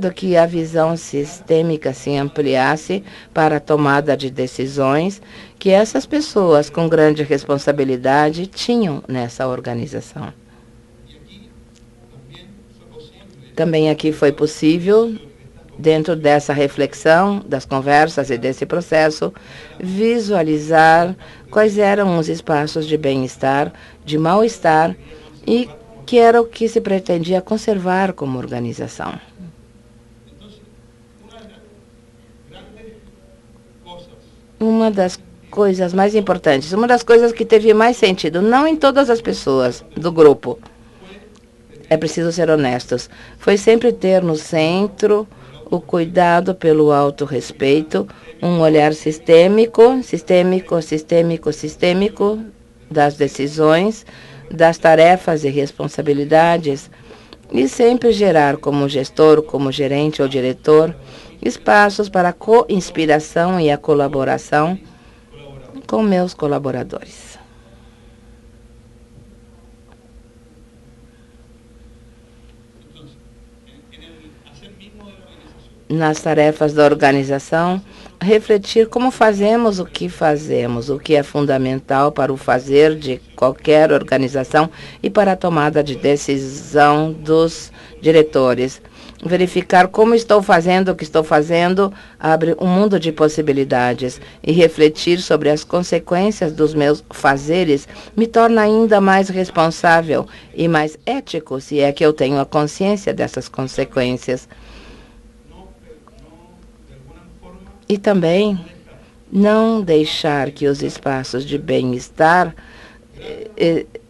fazendo que a visão sistêmica se ampliasse para a tomada de decisões que essas pessoas com grande responsabilidade tinham nessa organização. Também aqui foi possível, dentro dessa reflexão, das conversas e desse processo, visualizar quais eram os espaços de bem-estar, de mal-estar e que era o que se pretendia conservar como organização. Uma das coisas mais importantes, uma das coisas que teve mais sentido, não em todas as pessoas do grupo, é preciso ser honestos, foi sempre ter no centro o cuidado pelo autorrespeito, um olhar sistêmico das decisões, das tarefas e responsabilidades, e sempre gerar como gestor, como gerente ou diretor, espaços para a co-inspiração e a colaboração com meus colaboradores. Nas tarefas da organização, refletir como fazemos o que é fundamental para o fazer de qualquer organização e para a tomada de decisão dos diretores. Verificar como estou fazendo o que estou fazendo abre um mundo de possibilidades e refletir sobre as consequências dos meus fazeres me torna ainda mais responsável e mais ético, se é que eu tenho a consciência dessas consequências. E também não deixar que os espaços de bem-estar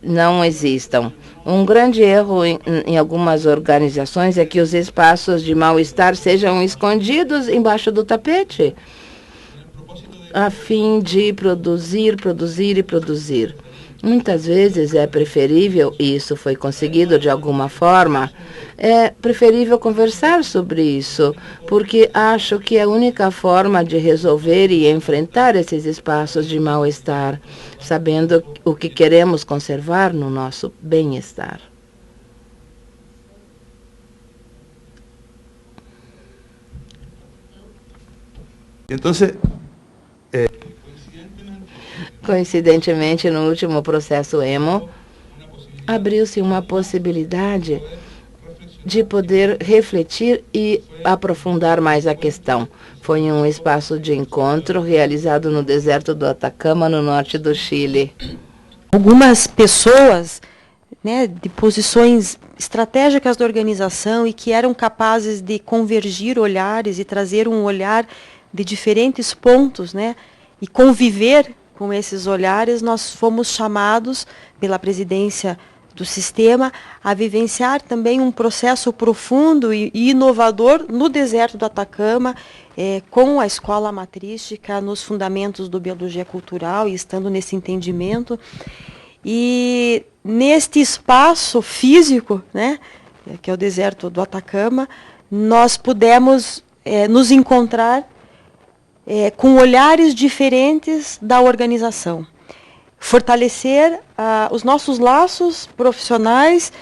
não existam. Um grande erro em algumas organizações é que os espaços de mal-estar sejam escondidos embaixo do tapete, a fim de produzir. Muitas vezes é preferível, e isso foi conseguido de alguma forma, é preferível conversar sobre isso, porque acho que é a única forma de resolver e enfrentar esses espaços de mal-estar, sabendo o que queremos conservar no nosso bem-estar. Então, coincidentemente, no último processo EMO, abriu-se uma possibilidade de poder refletir e aprofundar mais a questão. Foi um espaço de encontro realizado no deserto do Atacama, no norte do Chile. Algumas pessoas, né, de posições estratégicas da organização e que eram capazes de convergir olhares e trazer um olhar de diferentes pontos, né, e conviver com esses olhares, nós fomos chamados pela presidência do sistema a vivenciar também um processo profundo e inovador no deserto do Atacama, com a escola matrística, nos fundamentos do biologia cultural e estando nesse entendimento. E neste espaço físico, né, que é o deserto do Atacama, nós pudemos nos encontrar com olhares diferentes da organização. Fortalecer os nossos laços profissionais,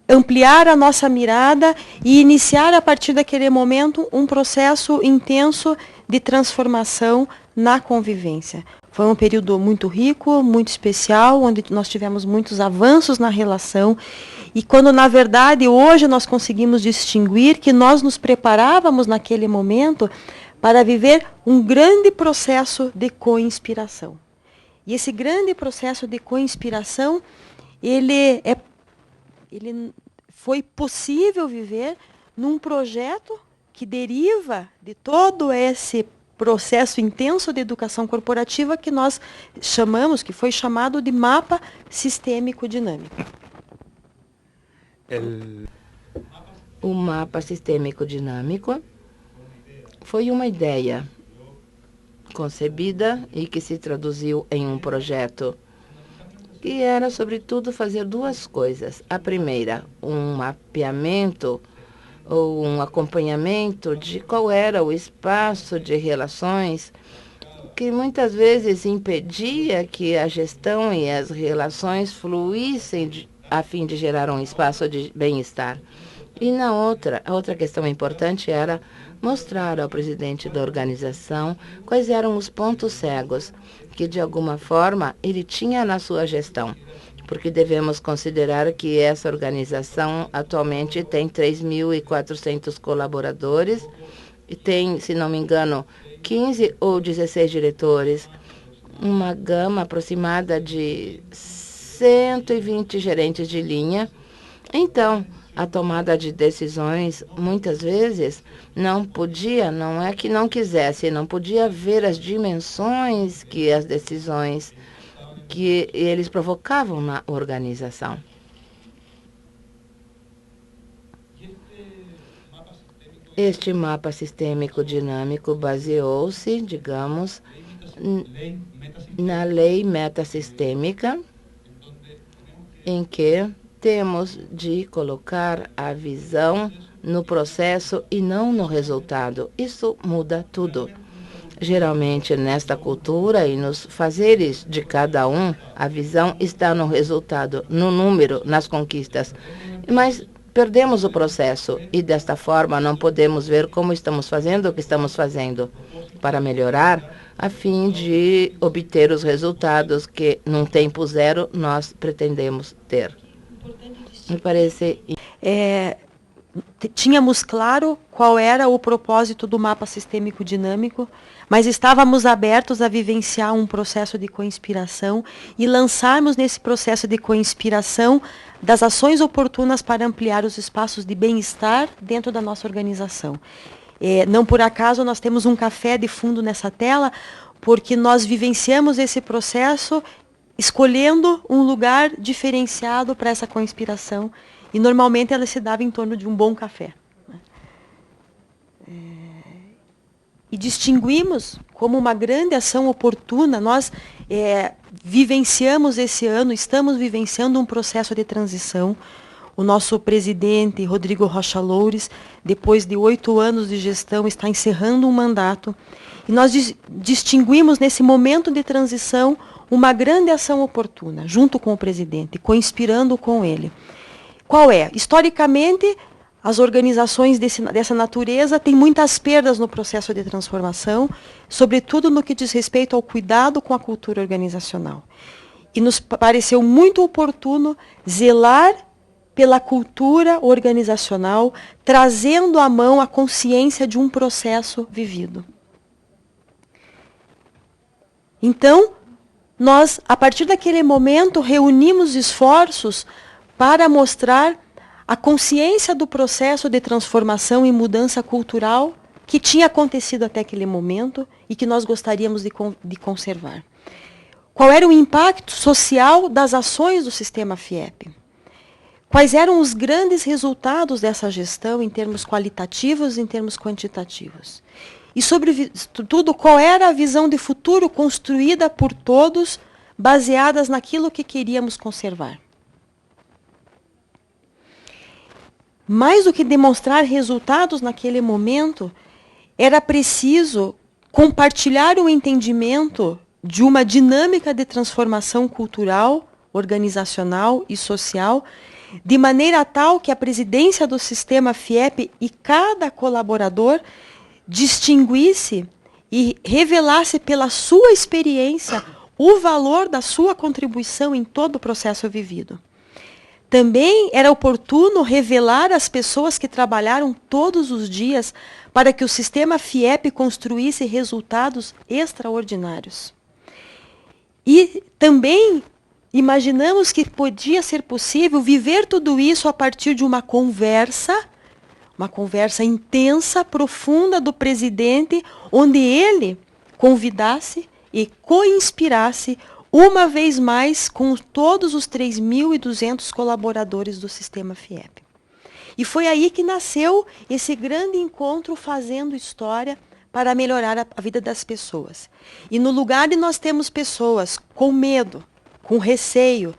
ampliar a nossa mirada e iniciar, a partir daquele momento, um processo intenso de transformação na convivência. Foi um período muito rico, muito especial, onde nós tivemos muitos avanços na relação, e quando, na verdade, hoje nós conseguimos distinguir que nós nos preparávamos naquele momento para viver um grande processo de co-inspiração. E esse grande processo de co-inspiração, ele foi possível viver num projeto que deriva de todo esse processo intenso de educação corporativa que nós chamamos, que foi chamado de mapa sistêmico dinâmico. O mapa sistêmico dinâmico foi uma ideia concebida e que se traduziu em um projeto que era, sobretudo, fazer duas coisas. A primeira, um mapeamento ou um acompanhamento de qual era o espaço de relações que muitas vezes impedia que a gestão e as relações fluíssem a fim de gerar um espaço de bem-estar. E a outra questão importante era mostrar ao presidente da organização quais eram os pontos cegos que, de alguma forma, ele tinha na sua gestão. Porque devemos considerar que essa organização atualmente tem 3.400 colaboradores e tem, se não me engano, 15 ou 16 diretores, uma gama aproximada de 120 gerentes de linha. Então, a tomada de decisões, muitas vezes, não é que não quisesse, não podia ver as dimensões que as decisões que eles provocavam na organização. Este mapa sistêmico dinâmico baseou-se, digamos, na lei metasistêmica, em que temos de colocar a visão no processo e não no resultado. Isso muda tudo. Geralmente, nesta cultura e nos fazeres de cada um, a visão está no resultado, no número, nas conquistas. Mas perdemos o processo e, desta forma, não podemos ver como estamos fazendo o que estamos fazendo para melhorar, a fim de obter os resultados que, num tempo zero, nós pretendemos ter. Me parece... Tínhamos claro qual era o propósito do mapa sistêmico dinâmico, mas estávamos abertos a vivenciar um processo de coinspiração e lançarmos nesse processo de coinspiração das ações oportunas para ampliar os espaços de bem-estar dentro da nossa organização. Não por acaso nós temos um café de fundo nessa tela, porque nós vivenciamos esse processo escolhendo um lugar diferenciado para essa coinspiração. E, normalmente, ela se dava em torno de um bom café. E distinguimos como uma grande ação oportuna. Nós vivenciamos esse ano, estamos vivenciando um processo de transição. O nosso presidente, Rodrigo Rocha Loures, depois de 8 anos de gestão, está encerrando um mandato. E nós distinguimos, nesse momento de transição, uma grande ação oportuna, junto com o presidente, coinspirando com ele. Qual é? Historicamente, as organizações dessa natureza têm muitas perdas no processo de transformação, sobretudo no que diz respeito ao cuidado com a cultura organizacional. E nos pareceu muito oportuno zelar pela cultura organizacional, trazendo à mão a consciência de um processo vivido. Então, nós, a partir daquele momento, reunimos esforços para mostrar a consciência do processo de transformação e mudança cultural que tinha acontecido até aquele momento e que nós gostaríamos de conservar. Qual era o impacto social das ações do sistema FIEP? Quais eram os grandes resultados dessa gestão em termos qualitativos e em termos quantitativos? E, sobretudo, qual era a visão de futuro construída por todos, baseadas naquilo que queríamos conservar? Mais do que demonstrar resultados naquele momento, era preciso compartilhar o entendimento de uma dinâmica de transformação cultural, organizacional e social, de maneira tal que a presidência do sistema FIEP e cada colaborador distinguisse e revelasse pela sua experiência o valor da sua contribuição em todo o processo vivido. Também era oportuno revelar as pessoas que trabalharam todos os dias para que o sistema FIEP construísse resultados extraordinários. E também imaginamos que podia ser possível viver tudo isso a partir de uma conversa intensa, profunda do presidente, onde ele convidasse e co-inspirasse uma vez mais com todos os 3.200 colaboradores do sistema FIEP. E foi aí que nasceu esse grande encontro Fazendo História para melhorar a vida das pessoas. E no lugar de nós temos pessoas com medo, com receio,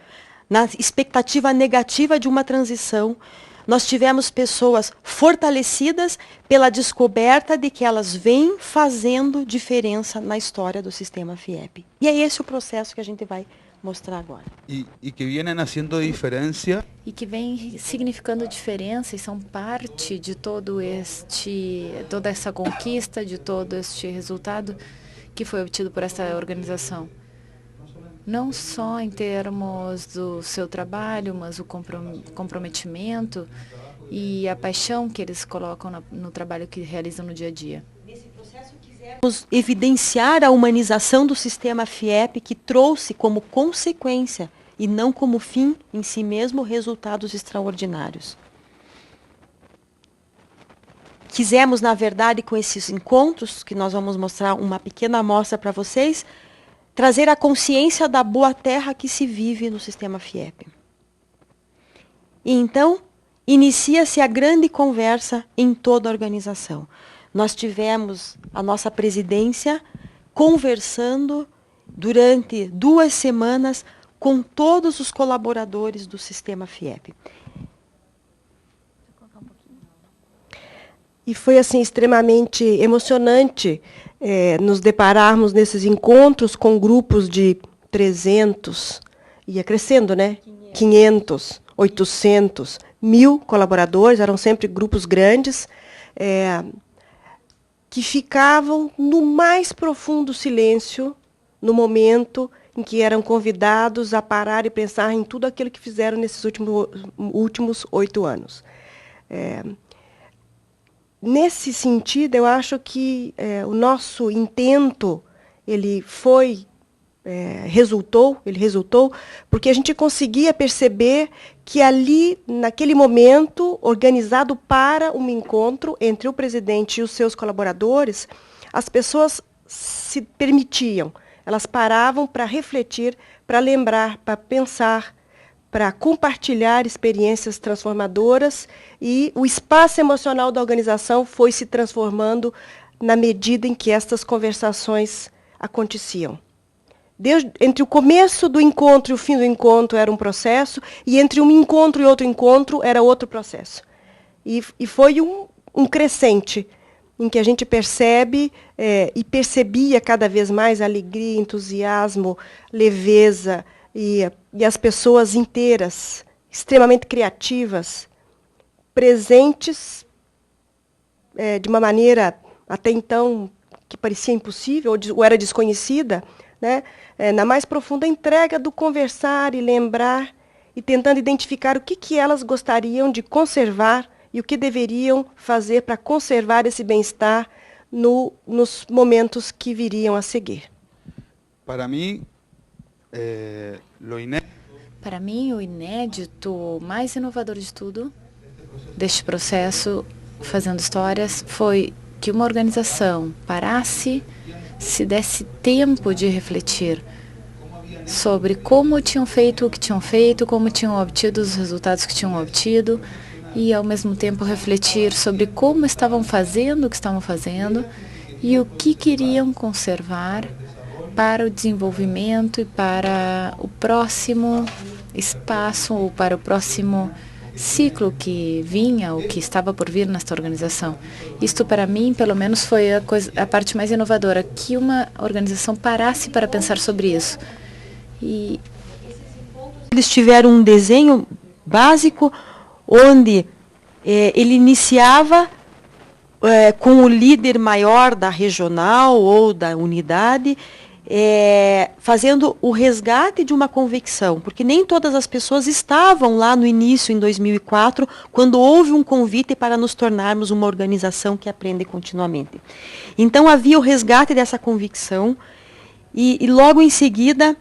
na expectativa negativa de uma transição, nós tivemos pessoas fortalecidas pela descoberta de que elas vêm fazendo diferença na história do sistema FIEP. E é esse o processo que a gente vai mostrar agora. Y que vienen haciendo diferencia E que vem significando diferença e são parte de toda essa conquista, de todo este resultado que foi obtido por essa organização. Não só em termos do seu trabalho, mas o comprometimento e a paixão que eles colocam no trabalho que realizam no dia a dia. Nesse processo quisemos evidenciar a humanização do sistema FIEP, que trouxe como consequência e não como fim em si mesmo resultados extraordinários. Quisemos, na verdade, com esses encontros, que nós vamos mostrar uma pequena amostra para vocês, trazer a consciência da boa terra que se vive no sistema FIEP. E então, inicia-se a grande conversa em toda a organização. Nós tivemos a nossa presidência conversando durante 2 semanas com todos os colaboradores do sistema FIEP. E foi assim extremamente emocionante nos depararmos nesses encontros com grupos de 300, ia crescendo, né? 500, 800, 1000 colaboradores, eram sempre grupos grandes, que ficavam no mais profundo silêncio no momento em que eram convidados a parar e pensar em tudo aquilo que fizeram nesses últimos 8 anos. Nesse sentido, eu acho que o nosso intento ele resultou, porque a gente conseguia perceber que ali, naquele momento, organizado para um encontro entre o presidente e os seus colaboradores, as pessoas se permitiam, elas paravam para refletir, para lembrar, para pensar, para compartilhar experiências transformadoras, e o espaço emocional da organização foi se transformando na medida em que estas conversações aconteciam. Entre o começo do encontro e o fim do encontro era um processo, e entre um encontro e outro encontro era outro processo. E foi um crescente, em que a gente percebe e percebia cada vez mais alegria, entusiasmo, leveza, e as pessoas inteiras, extremamente criativas, presentes de uma maneira até então que parecia impossível ou era desconhecida, né? Na mais profunda entrega do conversar e lembrar, e tentando identificar o que elas gostariam de conservar e o que deveriam fazer para conservar esse bem-estar nos momentos que viriam a seguir. Para mim, Para mim, o inédito, mais inovador de tudo, deste processo, fazendo histórias, foi que uma organização parasse, se desse tempo de refletir sobre como tinham feito o que tinham feito, como tinham obtido os resultados que tinham obtido, e, ao mesmo tempo, refletir sobre como estavam fazendo o que estavam fazendo e o que queriam conservar para o desenvolvimento e para o próximo espaço, ou para o próximo ciclo que vinha, ou que estava por vir nesta organização. Isto, para mim, pelo menos, foi a parte mais inovadora, que uma organização parasse para pensar sobre isso. E eles tiveram um desenho básico, onde ele iniciava com o líder maior da regional ou da unidade, fazendo o resgate de uma convicção, porque nem todas as pessoas estavam lá no início, em 2004, quando houve um convite para nos tornarmos uma organização que aprende continuamente. Então havia o resgate dessa convicção, e logo em seguida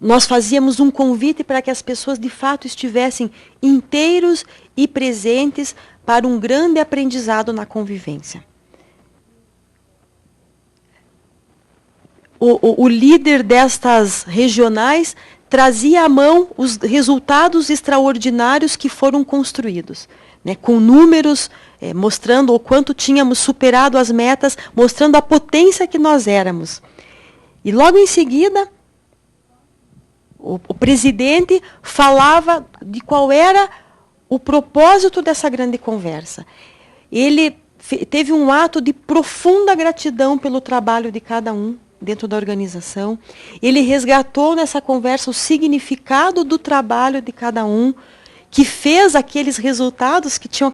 nós fazíamos um convite para que as pessoas de fato estivessem inteiros e presentes para um grande aprendizado na convivência. O líder destas regionais trazia à mão os resultados extraordinários que foram construídos, né, com números mostrando o quanto tínhamos superado as metas, mostrando a potência que nós éramos. E logo em seguida, o presidente falava de qual era o propósito dessa grande conversa. Ele teve um ato de profunda gratidão pelo trabalho de cada um, dentro da organização. Ele resgatou nessa conversa o significado do trabalho de cada um, que fez aqueles resultados que tinham